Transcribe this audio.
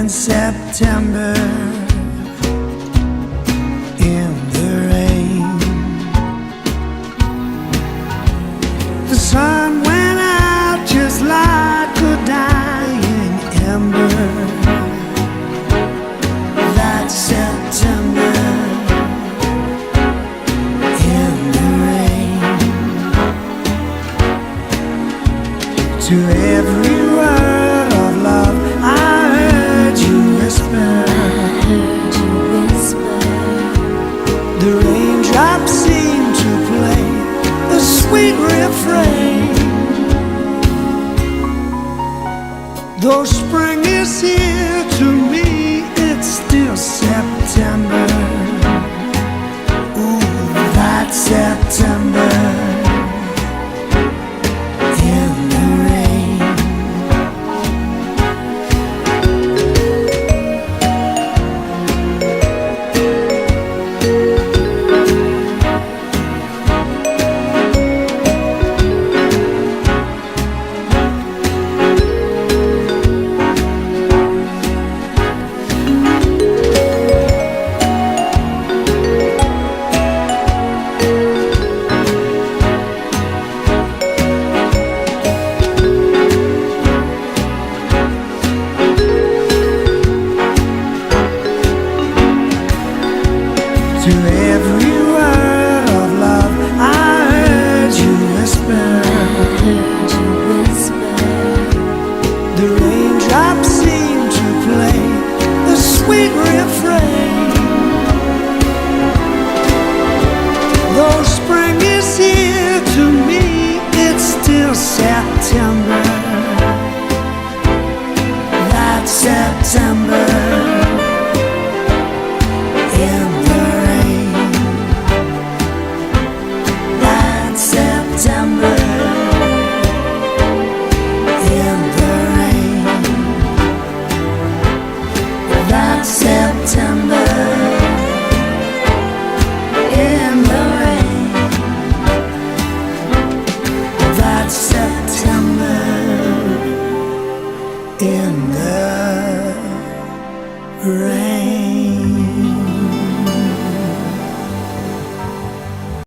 in September, in the rain. The sun went out just like a dying ember. That September, in the rain. To every word of love I heard you whisper. The raindrops seem to play a sweet refrain. Though spring is here, to me it's still September. Ooh, that September. To every word of love I heard you whisper. The raindrops seem to play a sweet refrain.